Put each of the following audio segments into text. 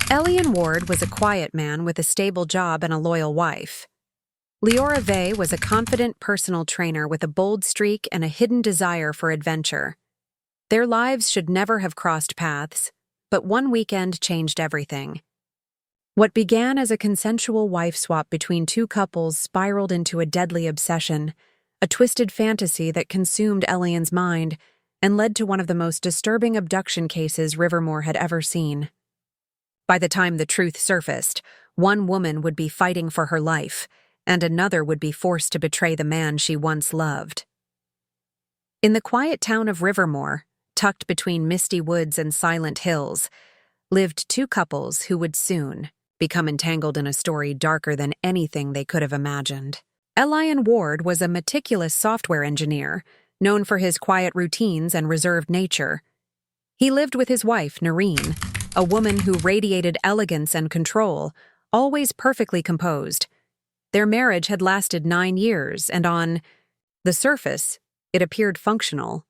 Elion Ward was a quiet man with a stable job and a loyal wife. Leora Vey was a confident personal trainer with a bold streak and a hidden desire for adventure. Their lives should never have crossed paths, but one weekend changed everything. What began as a consensual wife swap between two couples spiraled into a deadly obsession, a twisted fantasy that consumed Elion's mind and led to one of the most disturbing abduction cases Rivermore had ever seen. By the time the truth surfaced, one woman would be fighting for her life, and another would be forced to betray the man she once loved. In the quiet town of Rivermore, tucked between misty woods and silent hills, lived two couples who would soon become entangled in a story darker than anything they could have imagined. Elion Ward was a meticulous software engineer, known for his quiet routines and reserved nature. He lived with his wife, Noreen, a woman who radiated elegance and control, always perfectly composed. Their marriage had lasted 9 years, and on the surface, it appeared functional.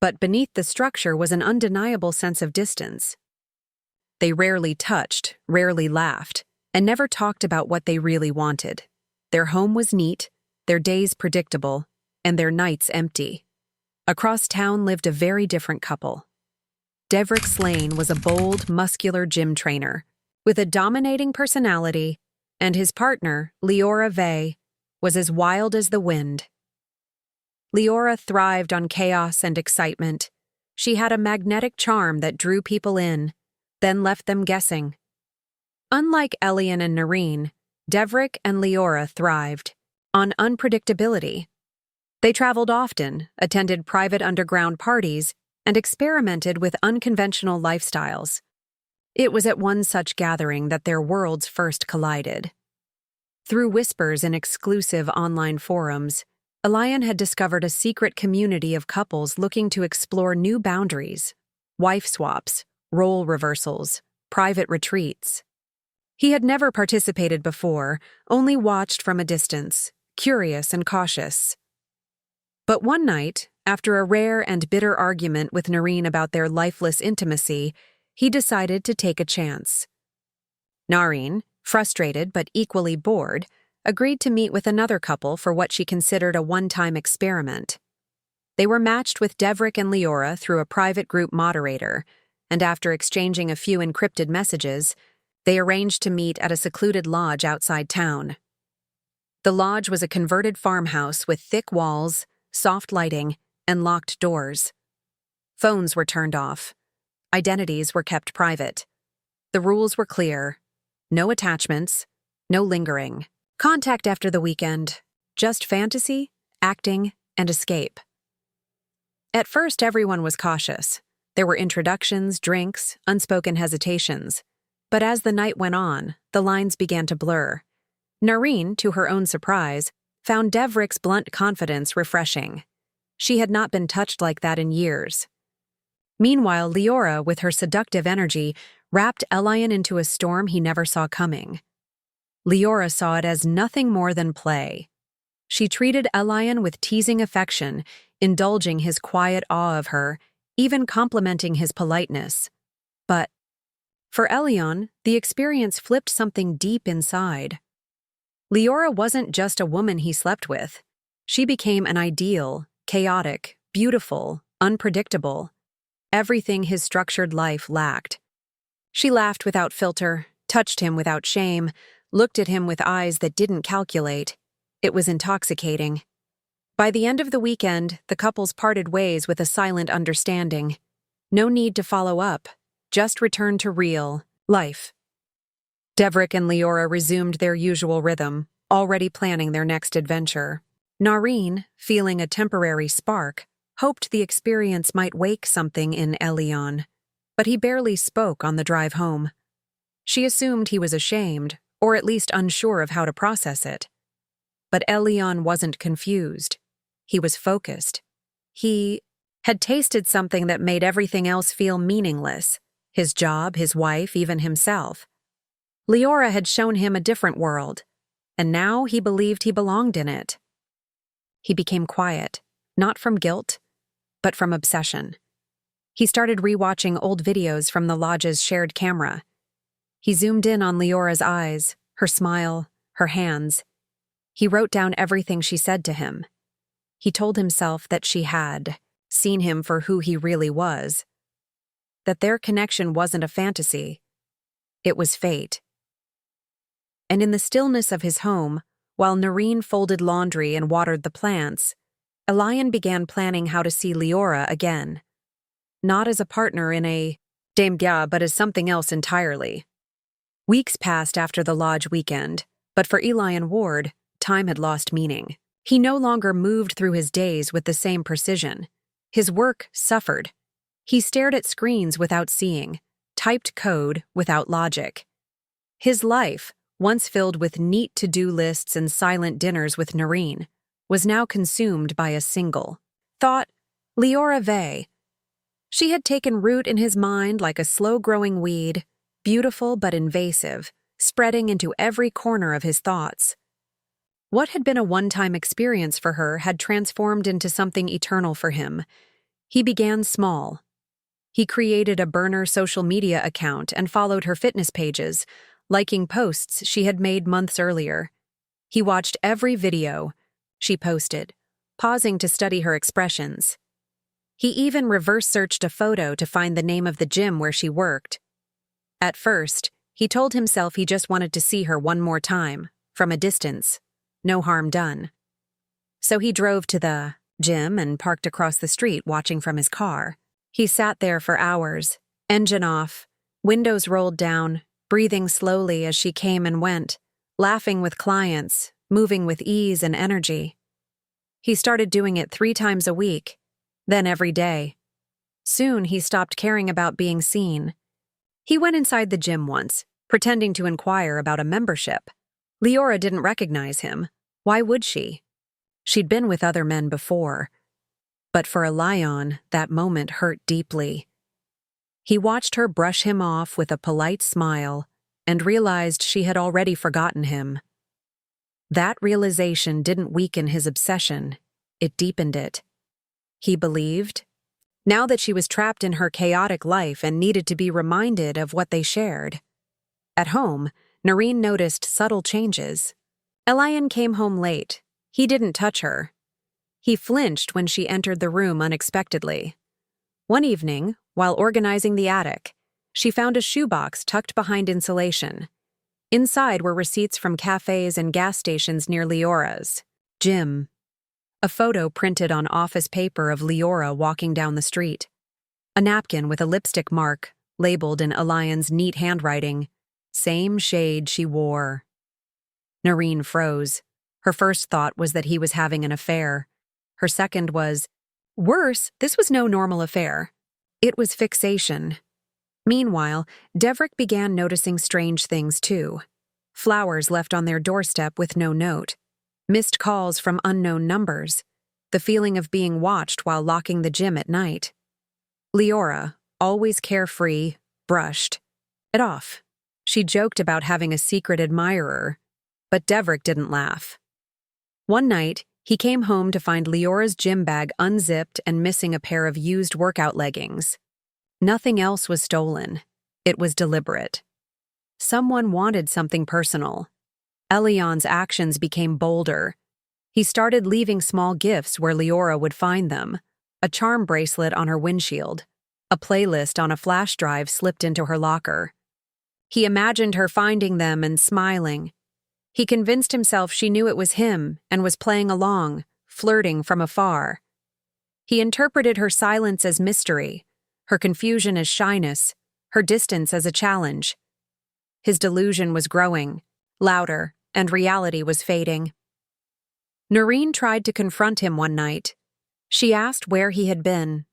But beneath the structure was an undeniable sense of distance. They rarely touched, rarely laughed, and never talked about what they really wanted. Their home was neat, their days predictable, and their nights empty. Across town lived a very different couple. Devrick Slane was a bold, muscular gym trainer with a dominating personality, and his partner, Leora Vey, was as wild as the wind. Leora thrived on chaos and excitement. She had a magnetic charm that drew people in, then left them guessing. Unlike Elion and Noreen, Devrick and Leora thrived on unpredictability. They traveled often, attended private underground parties, and experimented with unconventional lifestyles. It was at one such gathering that their worlds first collided. Through whispers in exclusive online forums, Elion had discovered a secret community of couples looking to explore new boundaries, wife swaps, role reversals, private retreats. He had never participated before, only watched from a distance, curious and cautious. But one night, after a rare and bitter argument with Noreen about their lifeless intimacy, he decided to take a chance. Noreen, frustrated but equally bored, agreed to meet with another couple for what she considered a one-time experiment. They were matched with Devrick and Leora through a private group moderator, and after exchanging a few encrypted messages, they arranged to meet at a secluded lodge outside town. The lodge was a converted farmhouse with thick walls, soft lighting, and locked doors. Phones were turned off. Identities were kept private. The rules were clear. No attachments, no lingering. Contact after the weekend. Just fantasy, acting, and escape. At first, everyone was cautious. There were introductions, drinks, unspoken hesitations. But as the night went on, the lines began to blur. Noreen, to her own surprise, found Devrick's blunt confidence refreshing. She had not been touched like that in years. Meanwhile, Leora, with her seductive energy, wrapped Elion into a storm he never saw coming. Leora saw it as nothing more than play. She treated Elion with teasing affection, indulging his quiet awe of her, even complimenting his politeness. But for Elion, the experience flipped something deep inside. Leora wasn't just a woman he slept with. She became an ideal, chaotic, beautiful, unpredictable. Everything his structured life lacked. She laughed without filter, touched him without shame, looked at him with eyes that didn't calculate. It was intoxicating. By the end of the weekend, the couples parted ways with a silent understanding. No need to follow up, just return to real life. Devrick and Leora resumed their usual rhythm, already planning their next adventure. Noreen, feeling a temporary spark, hoped the experience might wake something in Elion, but he barely spoke on the drive home. She assumed he was ashamed, or at least unsure of how to process it. But Elion wasn't confused. He was focused. He had tasted something that made everything else feel meaningless: his job, his wife, even himself. Leora had shown him a different world, and now he believed he belonged in it. He became quiet, not from guilt, but from obsession. He started rewatching old videos from the lodge's shared camera. He zoomed in on Leora's eyes, her smile, her hands. He wrote down everything she said to him. He told himself that she had seen him for who he really was, that their connection wasn't a fantasy, it was fate. And in the stillness of his home, while Noreen folded laundry and watered the plants, Elion began planning how to see Leora again. Not as a partner in a dame gars, but as something else entirely. Weeks passed after the lodge weekend, but for Elion Ward, time had lost meaning. He no longer moved through his days with the same precision. His work suffered. He stared at screens without seeing, typed code without logic. His life, once filled with neat to-do lists and silent dinners with Noreen, was now consumed by a single thought: Leora Vey. She had taken root in his mind like a slow-growing weed, beautiful but invasive, spreading into every corner of his thoughts. What had been a one-time experience for her had transformed into something eternal for him. He began small. He created a burner social media account and followed her fitness pages, liking posts she had made months earlier. He watched every video she posted, pausing to study her expressions. He even reverse-searched a photo to find the name of the gym where she worked. At first, he told himself he just wanted to see her one more time, from a distance. No harm done. So he drove to the gym and parked across the street watching from his car. He sat there for hours, engine off, windows rolled down, breathing slowly as she came and went, laughing with clients, moving with ease and energy. He started doing it 3 times a week, then every day. Soon he stopped caring about being seen. He went inside the gym once, pretending to inquire about a membership. Leora didn't recognize him. Why would she? She'd been with other men before. But for Elion, that moment hurt deeply. He watched her brush him off with a polite smile and realized she had already forgotten him. That realization didn't weaken his obsession, it deepened it. He believed, now that she was trapped in her chaotic life and needed to be reminded of what they shared. At home, Noreen noticed subtle changes. Elion came home late. He didn't touch her. He flinched when she entered the room unexpectedly. One evening, while organizing the attic, she found a shoebox tucked behind insulation. Inside were receipts from cafes and gas stations near Leora's gym. A photo printed on office paper of Leora walking down the street. A napkin with a lipstick mark, labeled in Elion's neat handwriting, same shade she wore. Noreen froze. Her first thought was that he was having an affair. Her second was, worse, this was no normal affair. It was fixation. Meanwhile, Devrick began noticing strange things too. Flowers left on their doorstep with no note. Missed calls from unknown numbers. The feeling of being watched while locking the gym at night. Leora, always carefree, brushed it off. She joked about having a secret admirer, but Devrick didn't laugh. One night, he came home to find Leora's gym bag unzipped and missing a pair of used workout leggings. Nothing else was stolen. It was deliberate. Someone wanted something personal. Elion's actions became bolder. He started leaving small gifts where Leora would find them. A charm bracelet on her windshield. A playlist on a flash drive slipped into her locker. He imagined her finding them and smiling. He convinced himself she knew it was him and was playing along, flirting from afar. He interpreted her silence as mystery, her confusion as shyness, her distance as a challenge. His delusion was growing, louder, and reality was fading. Noreen tried to confront him one night. She asked where he had been.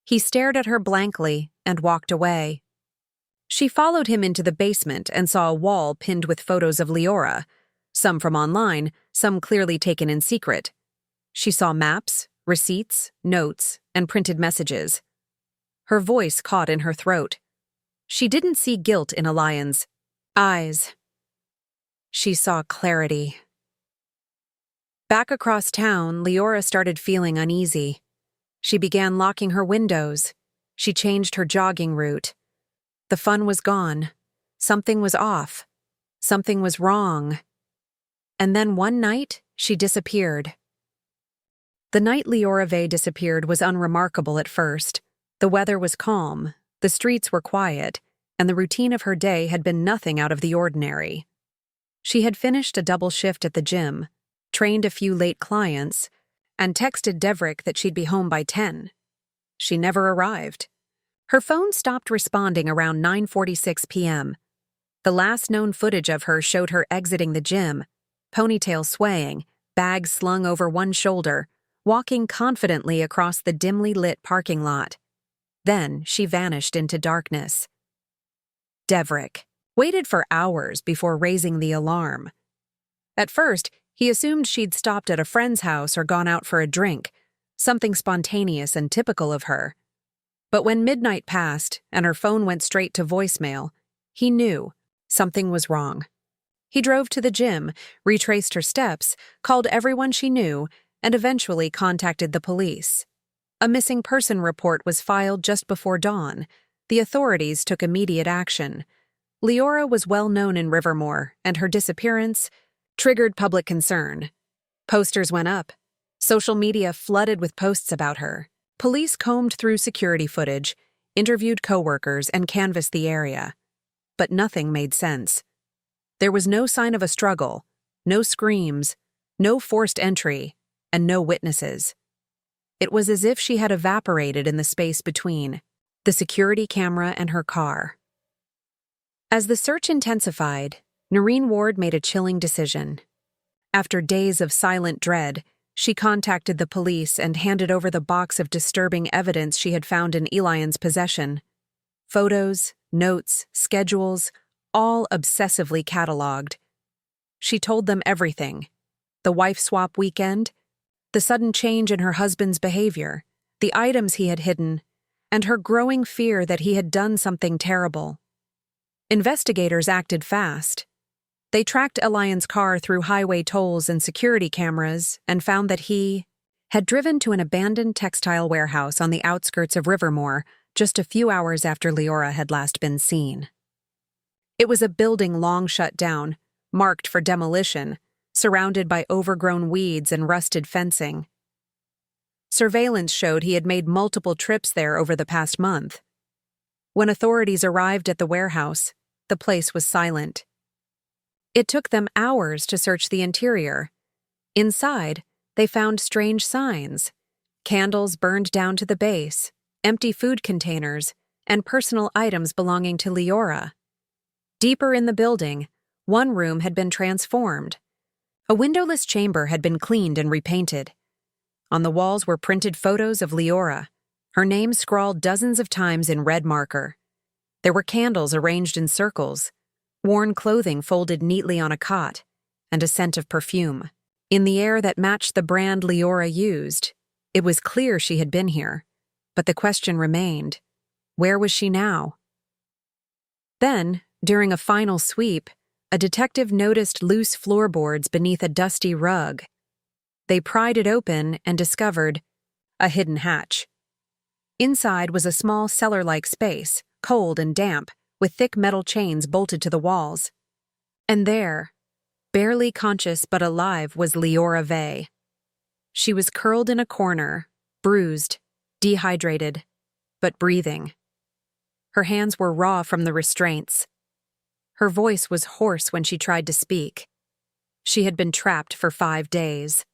He stared at her blankly and walked away. She followed him into the basement and saw a wall pinned with photos of Leora, some from online, some clearly taken in secret. She saw maps, receipts, notes, and printed messages. Her voice caught in her throat. She didn't see guilt in Elion's eyes. She saw clarity. Back across town, Leora started feeling uneasy. She began locking her windows. She changed her jogging route. The fun was gone. Something was off. Something was wrong. And then one night, she disappeared. The night Leora Vey disappeared was unremarkable at first. The weather was calm, the streets were quiet, and the routine of her day had been nothing out of the ordinary. She had finished a double shift at the gym, trained a few late clients, and texted Devrick that she'd be home by 10. She never arrived. Her phone stopped responding around 9:46 p.m. The last known footage of her showed her exiting the gym, ponytail swaying, bag slung over one shoulder, walking confidently across the dimly lit parking lot. Then she vanished into darkness. Devrick waited for hours before raising the alarm. At first, he assumed she'd stopped at a friend's house or gone out for a drink, something spontaneous and typical of her. But when midnight passed and her phone went straight to voicemail, he knew something was wrong. He drove to the gym, retraced her steps, called everyone she knew, and eventually contacted the police. A missing person report was filed just before dawn. The authorities took immediate action. Leora was well known in Rivermore, and her disappearance triggered public concern. Posters went up. Social media flooded with posts about her. Police combed through security footage, interviewed coworkers, and canvassed the area. But nothing made sense. There was no sign of a struggle, no screams, no forced entry, and no witnesses. It was as if she had evaporated in the space between the security camera and her car. As the search intensified, Elion Ward made a chilling decision. After days of silent dread, she contacted the police and handed over the box of disturbing evidence she had found in Elion's possession. Photos, notes, schedules, all obsessively catalogued. She told them everything: the wife swap weekend, the sudden change in her husband's behavior, the items he had hidden, and her growing fear that he had done something terrible. Investigators acted fast. They tracked Elion's car through highway tolls and security cameras and found that he had driven to an abandoned textile warehouse on the outskirts of Rivermore just a few hours after Leora had last been seen. It was a building long shut down, marked for demolition, surrounded by overgrown weeds and rusted fencing. Surveillance showed he had made multiple trips there over the past month. When authorities arrived at the warehouse, the place was silent. It took them hours to search the interior. Inside, they found strange signs: candles burned down to the base, empty food containers, and personal items belonging to Leora. Deeper in the building, one room had been transformed. A windowless chamber had been cleaned and repainted. On the walls were printed photos of Leora, her name scrawled dozens of times in red marker. There were candles arranged in circles, worn clothing folded neatly on a cot, and a scent of perfume. In the air that matched the brand Leora used, it was clear she had been here. But the question remained: where was she now? Then, during a final sweep, a detective noticed loose floorboards beneath a dusty rug. They pried it open and discovered a hidden hatch. Inside was a small cellar-like space, cold and damp, with thick metal chains bolted to the walls. And there, barely conscious but alive, was Leora Vey. She was curled in a corner, bruised, dehydrated, but breathing. Her hands were raw from the restraints. Her voice was hoarse when she tried to speak. She had been trapped for 5 days.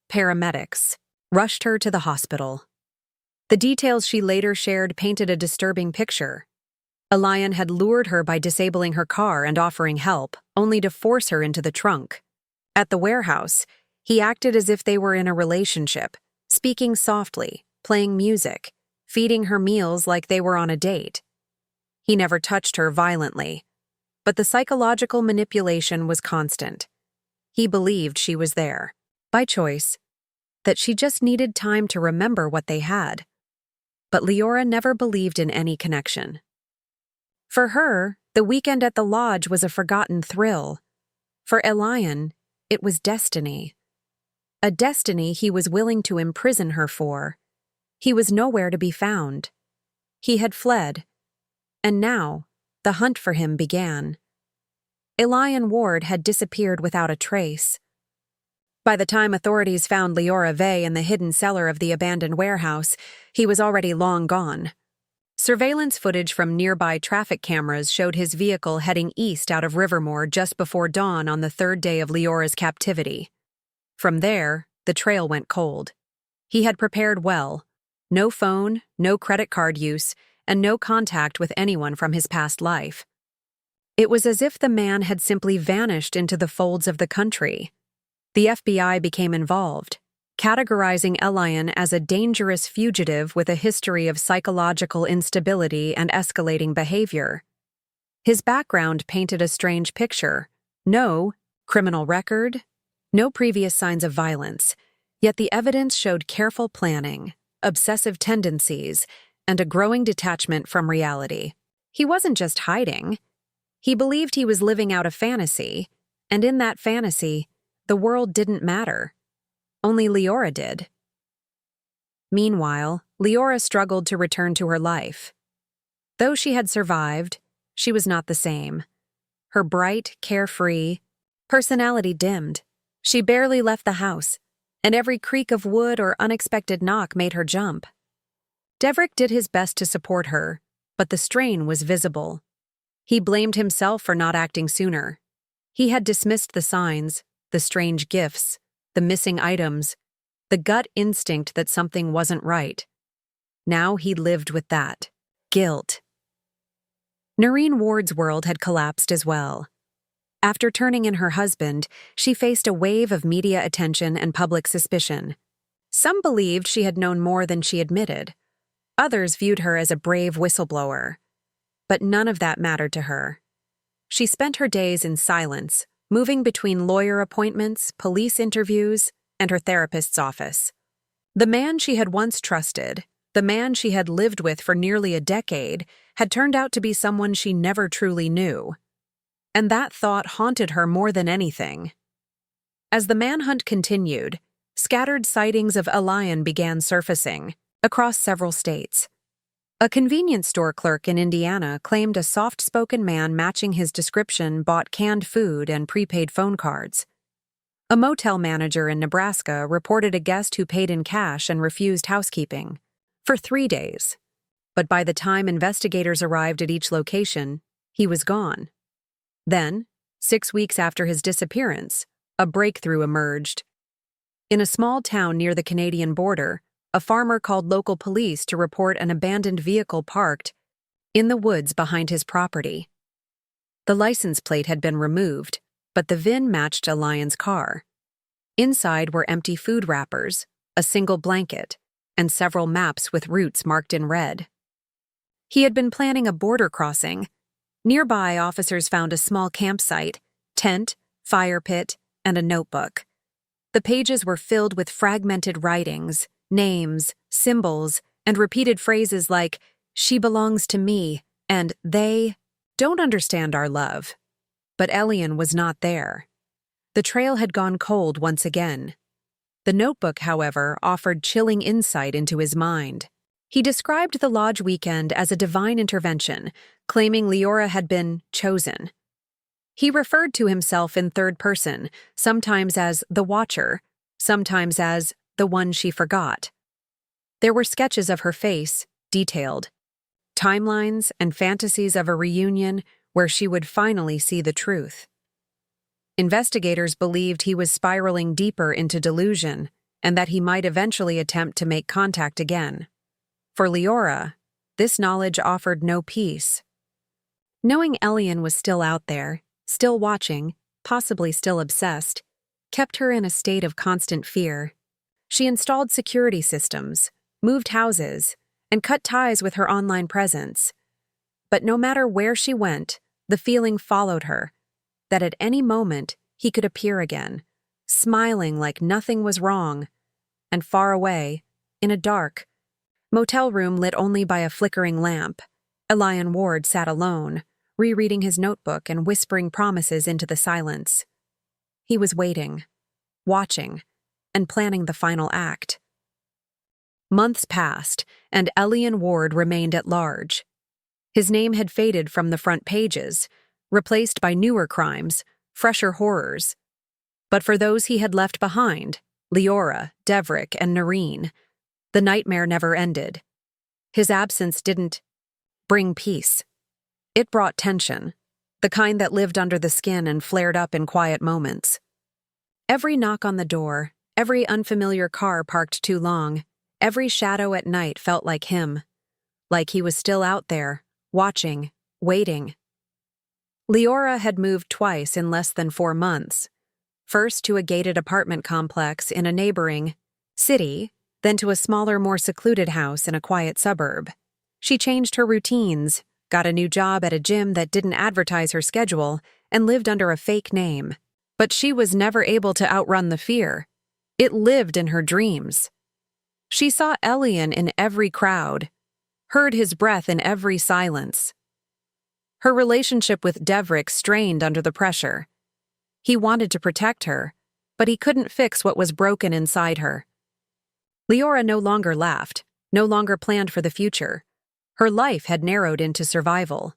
Paramedics rushed her to the hospital. The details she later shared painted a disturbing picture. Elion had lured her by disabling her car and offering help, only to force her into the trunk. At the warehouse, he acted as if they were in a relationship, speaking softly, playing music, feeding her meals like they were on a date. He never touched her violently, but the psychological manipulation was constant. He believed she was there, by choice, that she just needed time to remember what they had. But Leora never believed in any connection. For her, the weekend at the lodge was a forgotten thrill. For Elion, it was destiny. A destiny he was willing to imprison her for. He was nowhere to be found. He had fled. And now, the hunt for him began. Elion Ward had disappeared without a trace. By the time authorities found Leora Vey in the hidden cellar of the abandoned warehouse, he was already long gone. Surveillance footage from nearby traffic cameras showed his vehicle heading east out of Rivermore just before dawn on the third day of Leora's captivity. From there, the trail went cold. He had prepared well. No phone, no credit card use, and no contact with anyone from his past life. It was as if the man had simply vanished into the folds of the country. The FBI became involved, categorizing Elion as a dangerous fugitive with a history of psychological instability and escalating behavior. His background painted a strange picture. No criminal record, no previous signs of violence, yet the evidence showed careful planning, obsessive tendencies, and a growing detachment from reality. He wasn't just hiding. He believed he was living out a fantasy, and in that fantasy, the world didn't matter. Only Leora did. Meanwhile, Leora struggled to return to her life. Though she had survived, she was not the same. Her bright, carefree personality dimmed. She barely left the house, and every creak of wood or unexpected knock made her jump. Deverick did his best to support her, but the strain was visible. He blamed himself for not acting sooner. He had dismissed the signs, the strange gifts, the missing items, the gut instinct that something wasn't right. Now he lived with that. Guilt. Noreen Ward's world had collapsed as well. After turning in her husband, she faced a wave of media attention and public suspicion. Some believed she had known more than she admitted. Others viewed her as a brave whistleblower. But none of that mattered to her. She spent her days in silence, moving between lawyer appointments, police interviews, and her therapist's office. The man she had once trusted, the man she had lived with for nearly a decade, had turned out to be someone she never truly knew. And that thought haunted her more than anything. As the manhunt continued, scattered sightings of Elion began surfacing across several states. A convenience store clerk in Indiana claimed a soft-spoken man matching his description bought canned food and prepaid phone cards. A motel manager in Nebraska reported a guest who paid in cash and refused housekeeping for 3 days. But by the time investigators arrived at each location, he was gone. Then, 6 weeks after his disappearance, a breakthrough emerged. In a small town near the Canadian border, a farmer called local police to report an abandoned vehicle parked in the woods behind his property. The license plate had been removed, but the VIN matched Elion's car. Inside were empty food wrappers, a single blanket, and several maps with routes marked in red. He had been planning a border crossing. Nearby, officers found a small campsite, tent, fire pit, and a notebook. The pages were filled with fragmented writings, names, symbols, and repeated phrases like, "She belongs to me," and "They don't understand our love." But Elion was not there. The trail had gone cold once again. The notebook, however, offered chilling insight into his mind. He described the lodge weekend as a divine intervention, claiming Leora had been chosen. He referred to himself in third person, sometimes as the Watcher, sometimes as the one she forgot. There were sketches of her face, detailed, timelines and fantasies of a reunion where she would finally see the truth. Investigators believed he was spiraling deeper into delusion and that he might eventually attempt to make contact again. For Leora, this knowledge offered no peace. Knowing Elion was still out there, still watching, possibly still obsessed, kept her in a state of constant fear. She installed security systems, moved houses, and cut ties with her online presence. But no matter where she went, the feeling followed her, that at any moment he could appear again, smiling like nothing was wrong, and far away, in a dark motel room lit only by a flickering lamp, Elion Ward sat alone, rereading his notebook and whispering promises into the silence. He was waiting, watching, and planning the final act. Months passed, and Elion Ward remained at large. His name had faded from the front pages, replaced by newer crimes, fresher horrors. But for those he had left behind, Leora, Devrick, and Noreen, the nightmare never ended. His absence didn't bring peace. It brought tension, the kind that lived under the skin and flared up in quiet moments. Every knock on the door, every unfamiliar car parked too long, every shadow at night felt like him, like he was still out there, watching, waiting. Leora had moved twice in less than 4 months, first to a gated apartment complex in a neighboring city, then to a smaller, more secluded house in a quiet suburb. She changed her routines, got a new job at a gym that didn't advertise her schedule, and lived under a fake name. But she was never able to outrun the fear. It lived in her dreams. She saw Elion in every crowd, heard his breath in every silence. Her relationship with Devrick strained under the pressure. He wanted to protect her, but he couldn't fix what was broken inside her. Leora no longer laughed, no longer planned for the future. Her life had narrowed into survival.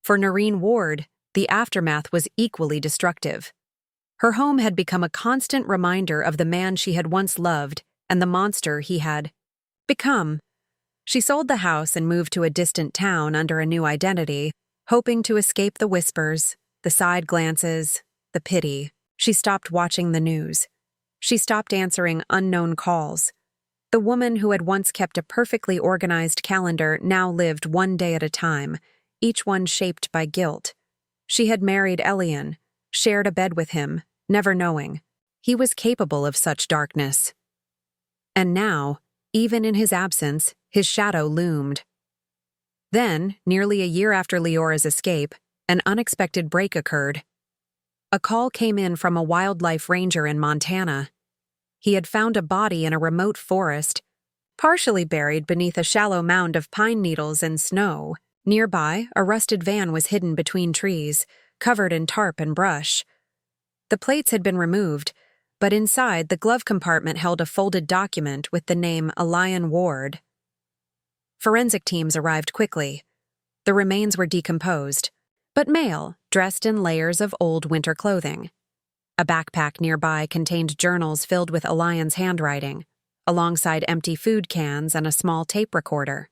For Elion Ward, the aftermath was equally destructive. Her home had become a constant reminder of the man she had once loved and the monster he had become. She sold the house and moved to a distant town under a new identity, hoping to escape the whispers, the side glances, the pity. She stopped watching the news. She stopped answering unknown calls. The woman who had once kept a perfectly organized calendar now lived one day at a time, each one shaped by guilt. She had married Elion, shared a bed with him, never knowing he was capable of such darkness. And now, even in his absence, his shadow loomed. Then, nearly a year after Leora's escape, an unexpected break occurred. A call came in from a wildlife ranger in Montana. He had found a body in a remote forest, partially buried beneath a shallow mound of pine needles and snow. Nearby, a rusted van was hidden between trees, covered in tarp and brush. The plates had been removed, but inside the glove compartment held a folded document with the name Elion Ward. Forensic teams arrived quickly. The remains were decomposed, but male, dressed in layers of old winter clothing. A backpack nearby contained journals filled with Elion's handwriting, alongside empty food cans and a small tape recorder.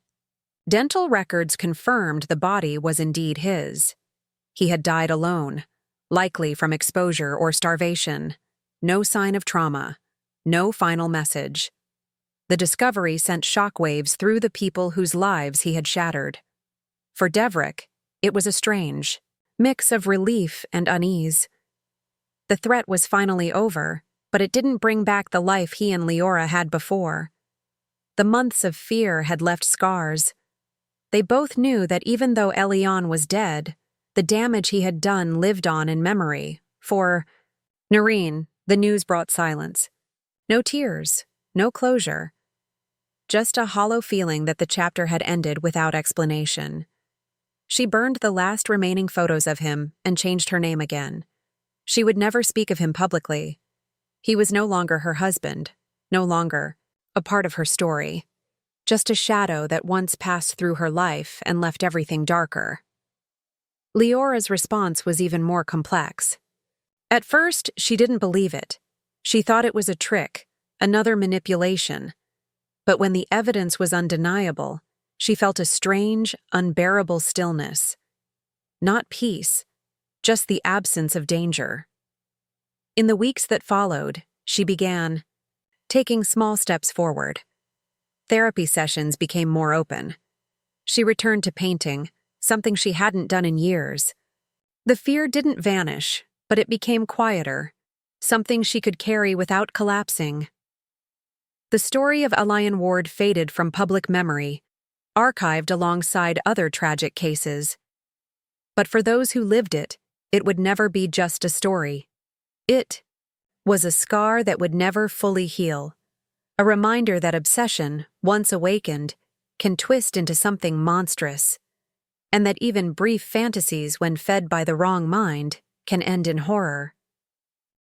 Dental records confirmed the body was indeed his. He had died alone, likely from exposure or starvation. No sign of trauma. No final message. The discovery sent shockwaves through the people whose lives he had shattered. For Devrick, it was a strange mix of relief and unease. The threat was finally over, but it didn't bring back the life he and Leora had before. The months of fear had left scars. They both knew that even though Elion was dead, the damage he had done lived on in memory. For Noreen, the news brought silence. No tears, no closure. Just a hollow feeling that the chapter had ended without explanation. She burned the last remaining photos of him and changed her name again. She would never speak of him publicly. He was no longer her husband, no longer a part of her story, just a shadow that once passed through her life and left everything darker. Leora's response was even more complex. At first, she didn't believe it. She thought it was a trick, another manipulation. But when the evidence was undeniable, she felt a strange, unbearable stillness. Not peace, just the absence of danger. In the weeks that followed, she began taking small steps forward. Therapy sessions became more open. She returned to painting, something she hadn't done in years. The fear didn't vanish, but it became quieter, something she could carry without collapsing. The story of Elion Ward faded from public memory, archived alongside other tragic cases. But for those who lived it, it would never be just a story. It was a scar that would never fully heal, a reminder that obsession, once awakened, can twist into something monstrous, and that even brief fantasies, when fed by the wrong mind, can end in horror.